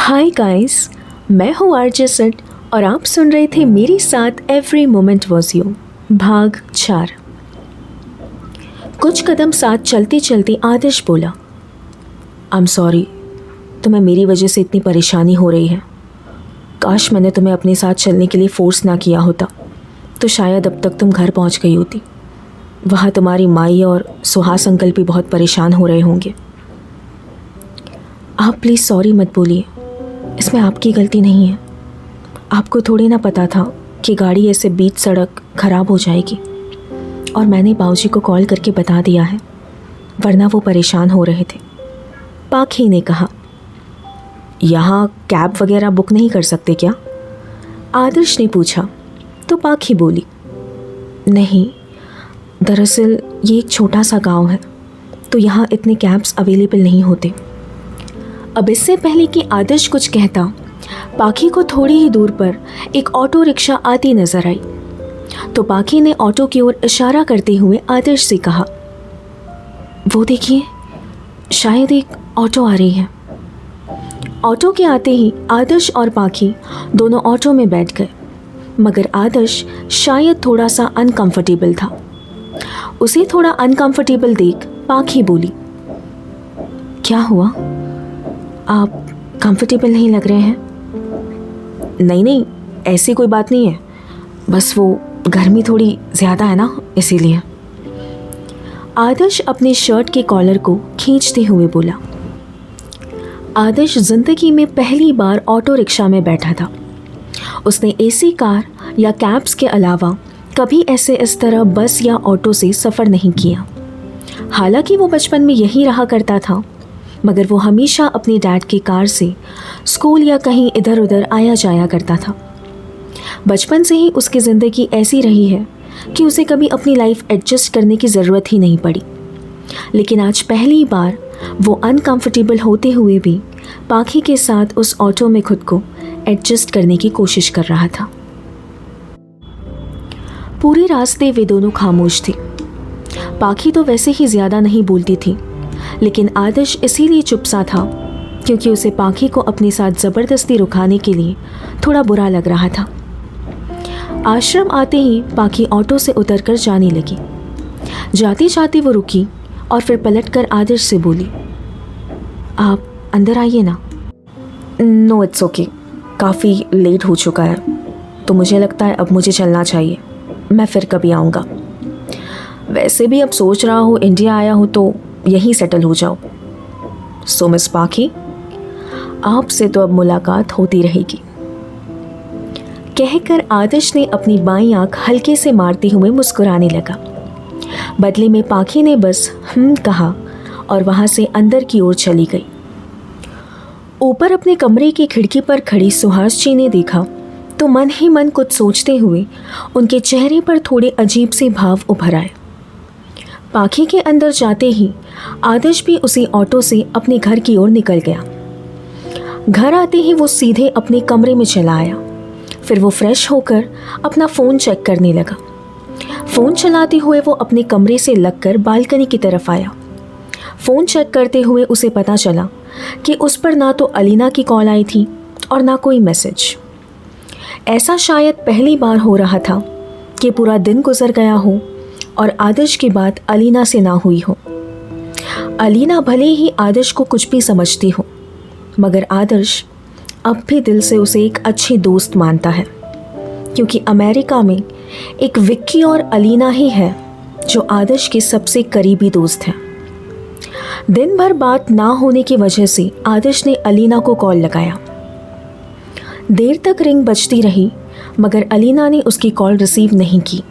Hi guys, मैं हूँ RJ set और आप सुन रहे थे मेरे साथ एवरी मोमेंट वॉज यू भाग 4। कुछ कदम साथ चलते चलते आदर्श बोला, आई एम सॉरी, तुम्हें मेरी वजह से इतनी परेशानी हो रही है। काश मैंने तुम्हें अपने साथ चलने के लिए फोर्स ना किया होता तो शायद अब तक तुम घर पहुंच गई होती। वहाँ तुम्हारी माई और सुहास अंकल भी बहुत परेशान हो रहे होंगे। आप प्लीज़ सॉरी मत बोलिए, इसमें आपकी गलती नहीं है। आपको थोड़ी ना पता था कि गाड़ी ऐसे बीच सड़क ख़राब हो जाएगी और मैंने बाबूजी को कॉल करके बता दिया है, वरना वो परेशान हो रहे थे। पाखी ने कहा, यहाँ कैब वगैरह बुक नहीं कर सकते क्या? आदर्श ने पूछा तो पाखी बोली, नहीं, दरअसल ये एक छोटा सा गांव है तो यहाँ इतने कैब्स अवेलेबल नहीं होते। अब इससे पहले कि आदर्श कुछ कहता, पाखी को थोड़ी ही दूर पर एक ऑटो रिक्शा आती नजर आई तो पाखी ने ऑटो की ओर इशारा करते हुए आदर्श से कहा, वो देखिए, शायद एक ऑटो आ रही है। ऑटो के आते ही आदर्श और पाखी दोनों ऑटो में बैठ गए, मगर आदर्श शायद थोड़ा सा अनकंफर्टेबल था। उसे थोड़ा अनकंफर्टेबल देख पाखी बोली, क्या हुआ, आप कंफर्टेबल नहीं लग रहे हैं? नहीं, ऐसी कोई बात नहीं है, बस वो गर्मी थोड़ी ज़्यादा है ना, इसीलिए। आदर्श अपने शर्ट के कॉलर को खींचते हुए बोला। आदर्श ज़िंदगी में पहली बार ऑटो रिक्शा में बैठा था। उसने एसी कार या कैब्स के अलावा कभी ऐसे इस तरह बस या ऑटो से सफ़र नहीं किया। हालांकि वो बचपन में यही रहा करता था, मगर वो हमेशा अपने डैड की कार से स्कूल या कहीं इधर उधर आया जाया करता था। बचपन से ही उसकी ज़िंदगी ऐसी रही है कि उसे कभी अपनी लाइफ एडजस्ट करने की ज़रूरत ही नहीं पड़ी। लेकिन आज पहली बार वो अनकंफर्टेबल होते हुए भी पाखी के साथ उस ऑटो में खुद को एडजस्ट करने की कोशिश कर रहा था। पूरे रास्ते वे दोनों खामोश थे। पाखी तो वैसे ही ज़्यादा नहीं बोलती थी, लेकिन आदर्श इसीलिए चुप सा था क्योंकि उसे पाखी को अपने साथ ज़बरदस्ती रुकाने के लिए थोड़ा बुरा लग रहा था। आश्रम आते ही पाखी ऑटो से उतरकर जाने लगी। जाते जाते वो रुकी और फिर पलटकर आदर्श से बोली, आप अंदर आइए ना। नो, इट्स ओके, काफ़ी लेट हो चुका है तो मुझे लगता है अब मुझे चलना चाहिए, मैं फिर कभी आऊँगा। वैसे भी अब सोच रहा हूँ इंडिया आया हूँ तो यहीं सेटल हो जाओ। सो मिस पाखी, आपसे तो अब मुलाकात होती रहेगी। कहकर आदर्श ने अपनी बाईं आंख हल्के से मारते हुए मुस्कुराने लगा। बदले में पाखी ने बस कहा और वहां से अंदर की ओर चली गई। ऊपर अपने कमरे की खिड़की पर खड़ी सुहास जी ने देखा तो मन ही मन कुछ सोचते हुए उनके चेहरे पर थोड़े अजीब से भाव उभर आए। पाखी के अंदर जाते ही आदर्श भी उसी ऑटो से अपने घर की ओर निकल गया। घर आते ही वो सीधे अपने कमरे में चला आया। फिर वो फ्रेश होकर अपना फ़ोन चेक करने लगा। फ़ोन चलाते हुए वो अपने कमरे से लगकर बालकनी की तरफ आया। फ़ोन चेक करते हुए उसे पता चला कि उस पर ना तो अलीना की कॉल आई थी और ना कोई मैसेज। ऐसा शायद पहली बार हो रहा था कि पूरा दिन गुजर गया हो और आदर्श की बात अलीना से ना हुई हो। अलीना भले ही आदर्श को कुछ भी समझती हो, मगर आदर्श अब भी दिल से उसे एक अच्छी दोस्त मानता है, क्योंकि अमेरिका में एक विक्की और अलीना ही है जो आदर्श के सबसे करीबी दोस्त हैं। दिन भर बात ना होने की वजह से आदर्श ने अलीना को कॉल लगाया। देर तक रिंग बजती रही, मगर अलीना ने उसकी कॉल रिसीव नहीं की।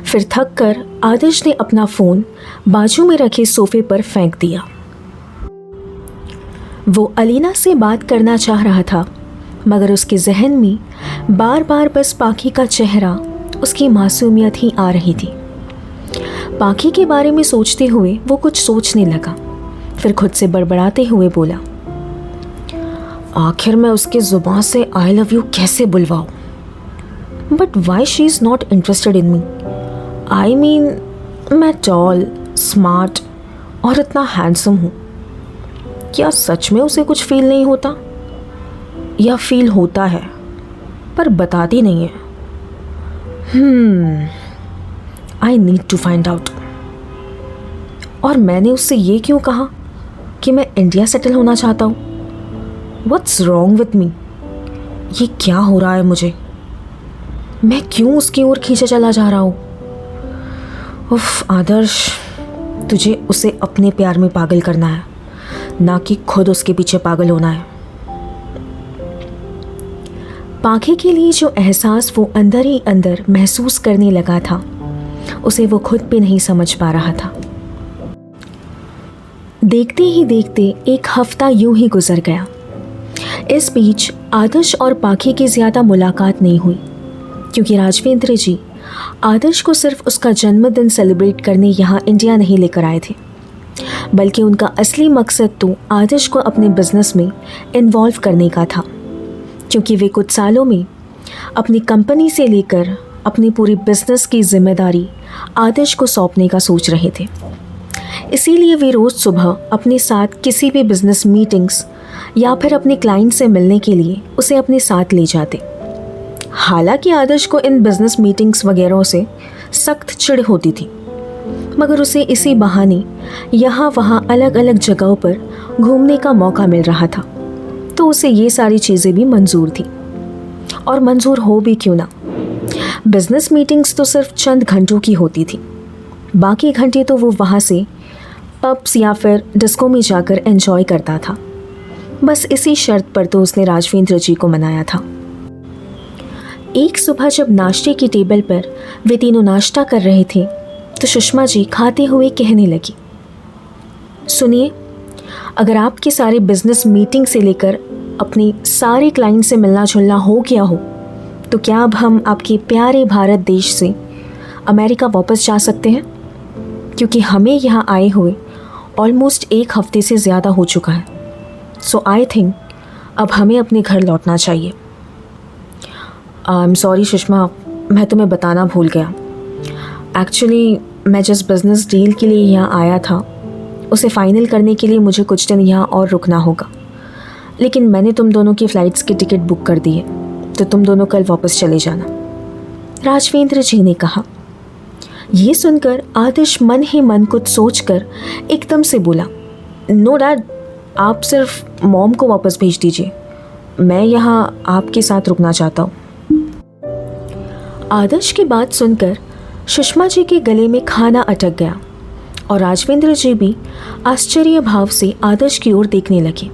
फिर थक कर आदर्श ने अपना फ़ोन बाजू में रखे सोफे पर फेंक दिया। वो अलीना से बात करना चाह रहा था, मगर उसके जहन में बार बार बस पाखी का चेहरा, उसकी मासूमियत ही आ रही थी। पाखी के बारे में सोचते हुए वो कुछ सोचने लगा। फिर खुद से बड़बड़ाते हुए बोला, आखिर मैं उसके ज़ुबान से आई लव यू कैसे बुलवाऊँ? But why she is not interested in me? I mean, मैं टॉल, स्मार्ट और इतना हैंडसम हूँ। क्या सच में उसे कुछ फील नहीं होता? या फील होता है पर बताती नहीं है। I need to find out. और मैंने उससे ये क्यों कहा कि मैं इंडिया सेटल होना चाहता हूँ? What's wrong with me? ये क्या हो रहा है मुझे? मैं क्यों उसकी ओर खींचा चला जा रहा हूँ? उफ आदर्श, तुझे उसे अपने प्यार में पागल करना है, ना कि खुद उसके पीछे पागल होना है। पाखे के लिए जो एहसास वो अंदर ही अंदर महसूस करने लगा था, उसे वो खुद भी नहीं समझ पा रहा था। देखते ही देखते एक हफ्ता यूं ही गुजर गया। इस बीच आदर्श और पाखे की ज़्यादा मुलाकात नहीं हुई, क्योंकि राजवेंद्र जी आदर्श को सिर्फ उसका जन्मदिन सेलिब्रेट करने यहाँ इंडिया नहीं लेकर आए थे, बल्कि उनका असली मकसद तो आदर्श को अपने बिजनेस में इन्वॉल्व करने का था, क्योंकि वे कुछ सालों में अपनी कंपनी से लेकर अपनी पूरी बिजनेस की जिम्मेदारी आदर्श को सौंपने का सोच रहे थे। इसीलिए वे रोज़ सुबह अपने साथ किसी भी बिजनेस मीटिंग्स या फिर अपने क्लाइंट से मिलने के लिए उसे अपने साथ ले जाते। हालांकि आदर्श को इन बिजनेस मीटिंग्स वगैरह से सख्त चिढ़ होती थी, मगर उसे इसी बहाने यहाँ वहाँ अलग अलग जगहों पर घूमने का मौका मिल रहा था, तो उसे ये सारी चीज़ें भी मंजूर थी। और मंजूर हो भी क्यों ना, बिजनेस मीटिंग्स तो सिर्फ चंद घंटों की होती थी, बाकी घंटे तो वो वहाँ से पब्स या फिर डिस्को में जाकर एंजॉय करता था। बस इसी शर्त पर तो उसने राजवेंद्र जी को मनाया था। एक सुबह जब नाश्ते की टेबल पर वे तीनों नाश्ता कर रहे थे, तो सुषमा जी खाते हुए कहने लगी, सुनिए, अगर आपके सारे बिजनेस मीटिंग से लेकर अपने सारे क्लाइंट से मिलना जुलना हो गया हो, तो क्या अब हम आपके प्यारे भारत देश से अमेरिका वापस जा सकते हैं? क्योंकि हमें यहाँ आए हुए ऑलमोस्ट एक हफ्ते से ज़्यादा हो चुका है। सो आई थिंक अब हमें अपने घर लौटना चाहिए। आई एम सॉरी सुषमा, मैं तुम्हें बताना भूल गया। एक्चुअली मैं जिस बिज़नेस डील के लिए यहाँ आया था, उसे फ़ाइनल करने के लिए मुझे कुछ दिन यहाँ और रुकना होगा, लेकिन मैंने तुम दोनों की फ़्लाइट्स की टिकट बुक कर दी है, तो तुम दोनों कल वापस चले जाना, राजवेंद्र जी ने कहा। ये सुनकर आदर्श मन ही मन कुछ सोचकर एकदम से बोला, नो डैड, आप सिर्फ मॉम को वापस भेज दीजिए, मैं यहाँ आपके साथ रुकना चाहता हूँ। आदर्श की बात सुनकर सुषमा जी के गले में खाना अटक गया और राजवेंद्र जी भी आश्चर्य भाव से आदर्श की ओर देखने लगे।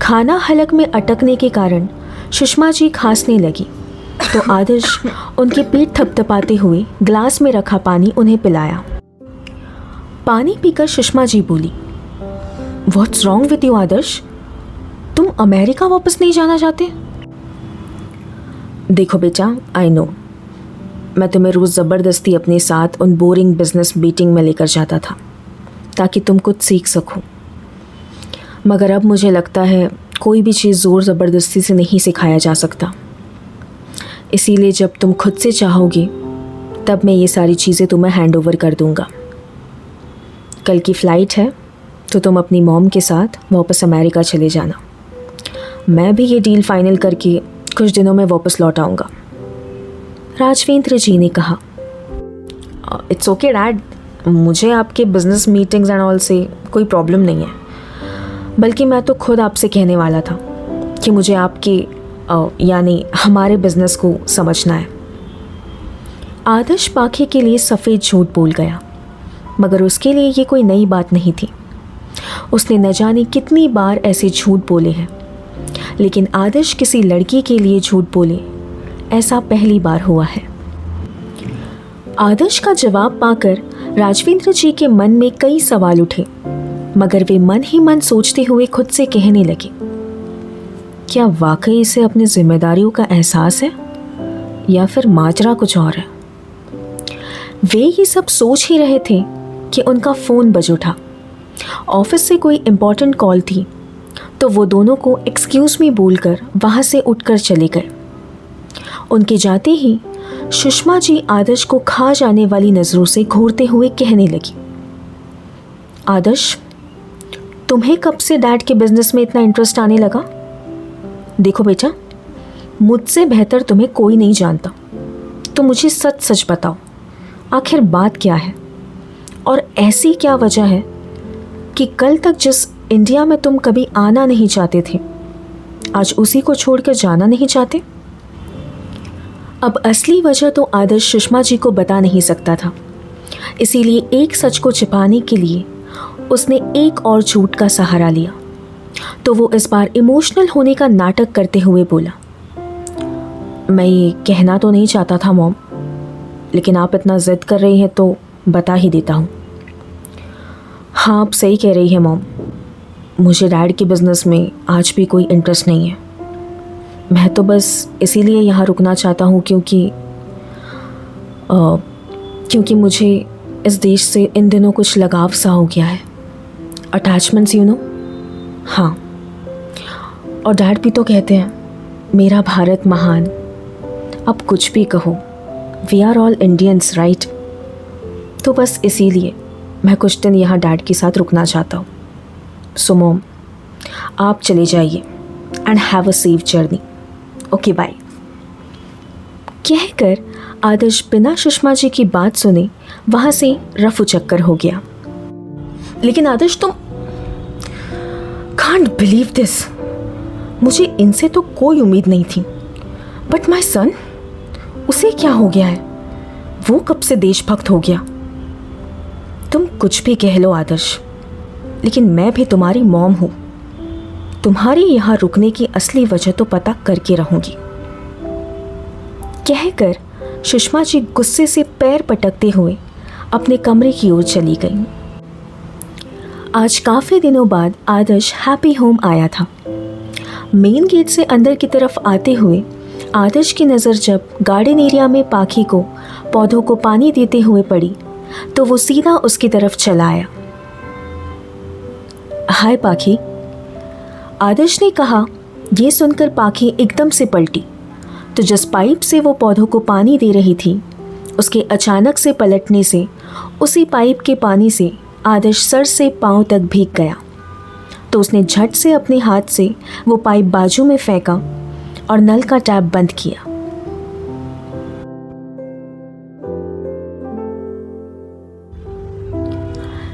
खाना हलक में अटकने के कारण सुषमा जी खांसने लगी, तो आदर्श उनके पीठ थपथपाते हुए ग्लास में रखा पानी उन्हें पिलाया। पानी पीकर सुषमा जी बोली, व्हाट्स रॉन्ग विद यू आदर्श, तुम अमेरिका वापस नहीं जाना चाहते? देखो बेटा, आई नो मैं तुम्हें रोज़ ज़बरदस्ती अपने साथ उन बोरिंग बिजनेस मीटिंग में लेकर जाता था ताकि तुम कुछ सीख सको, मगर अब मुझे लगता है कोई भी चीज़ ज़ोर ज़बरदस्ती से नहीं सिखाया जा सकता। इसीलिए जब तुम खुद से चाहोगे तब मैं ये सारी चीज़ें तुम्हें हैंड ओवर कर दूँगा। कल की फ़्लाइट है, तो तुम अपनी मॉम के साथ वापस अमेरिका चले जाना। मैं भी ये डील फाइनल करके कुछ दिनों में वापस लौट आऊँगा, राजवेंद्र जी ने कहा। इट्स ओके डैड, मुझे आपके बिजनेस मीटिंग्स एंड ऑल से कोई प्रॉब्लम नहीं है, बल्कि मैं तो खुद आपसे कहने वाला था कि मुझे आपके यानी हमारे बिजनेस को समझना है। आदर्श पाखे के लिए सफ़ेद झूठ बोल गया, मगर उसके लिए ये कोई नई बात नहीं थी। उसने न जाने कितनी बार ऐसे झूठ बोले हैं, लेकिन आदर्श किसी लड़की के लिए झूठ बोले ऐसा पहली बार हुआ है। आदर्श का जवाब पाकर राजवेंद्र जी के मन में कई सवाल उठे, मगर वे मन ही मन सोचते हुए खुद से कहने लगे, क्या वाकई इसे अपनी जिम्मेदारियों का एहसास है या फिर माजरा कुछ और है? वे ये सब सोच ही रहे थे कि उनका फ़ोन बज उठा। ऑफिस से कोई इम्पॉर्टेंट कॉल थी, तो वो दोनों को एक्सक्यूज़ मी बोलकर वहाँ से उठकर चले गए। उनके जाते ही सुषमा जी आदर्श को खा जाने वाली नज़रों से घूरते हुए कहने लगी, आदर्श, तुम्हें कब से डैड के बिजनेस में इतना इंटरेस्ट आने लगा? देखो बेटा, मुझसे बेहतर तुम्हें कोई नहीं जानता, तो मुझे सच सच बताओ, आखिर बात क्या है और ऐसी क्या वजह है कि कल तक जिस इंडिया में तुम कभी आना नहीं चाहते थे, आज उसी को छोड़कर जाना नहीं चाहते? अब असली वजह तो आदर्श सुषमा जी को बता नहीं सकता था, इसीलिए एक सच को छिपाने के लिए उसने एक और झूठ का सहारा लिया। तो वो इस बार इमोशनल होने का नाटक करते हुए बोला, मैं ये कहना तो नहीं चाहता था मॉम, लेकिन आप इतना ज़िद कर रही हैं तो बता ही देता हूँ। हाँ, आप सही कह रही हैं मॉम, मुझे डैड के बिज़नेस में आज भी कोई इंटरेस्ट नहीं है। मैं तो बस इसीलिए यहाँ रुकना चाहता हूँ क्योंकि मुझे इस देश से इन दिनों कुछ लगाव सा हो गया है, अटैचमेंट्स यू नो। हाँ, और डैड भी तो कहते हैं मेरा भारत महान। अब कुछ भी कहो, we are all Indians right. तो बस इसीलिए मैं कुछ दिन यहाँ डैड के साथ रुकना चाहता हूँ। सो मॉम, आप चले जाइए and have a safe journey. Okay bye. कहकर आदर्श बिना सुषमा जी की बात सुने वहाँ से रफू चक्कर हो गया। लेकिन आदर्श, तुम कांट बिलीव दिस, मुझे इनसे तो कोई उम्मीद नहीं थी, बट माय सन, उसे क्या हो गया है? वो कब से देशभक्त हो गया? तुम कुछ भी कह लो आदर्श, लेकिन मैं भी तुम्हारी मॉम हूँ। तुम्हारे यहाँ रुकने की असली वजह तो पता करके रहूंगी। कहकर सुषमा जी गुस्से से पैर पटकते हुए अपने कमरे की ओर चली गई। आज काफ़ी दिनों बाद आदर्श हैप्पी होम आया था। मेन गेट से अंदर की तरफ आते हुए आदर्श की नज़र जब गार्डन एरिया में पाखी को पौधों को पानी देते हुए पड़ी तो वो सीधा उसकी तरफ चला आया। हाय पाखी, आदर्श ने कहा। ये सुनकर पाखी एकदम से पलटी तो जिस पाइप से वो पौधों को पानी दे रही थी, उसके अचानक से पलटने से उसी पाइप के पानी से आदर्श सर से पांव तक भीग गया। तो उसने झट से अपने हाथ से वो पाइप बाजू में फेंका और नल का टैप बंद किया।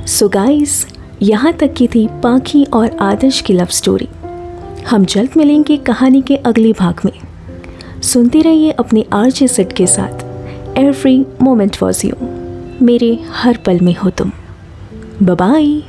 सो गाइस, यहाँ तक की थी पाखी और आदर्श की लव स्टोरी। हम जल्द मिलेंगे कहानी के अगले भाग में। सुनते रहिए अपने आरजे सिड के साथ। एवरी मोमेंट वॉज यू, मेरे हर पल में हो तुम। Bye bye.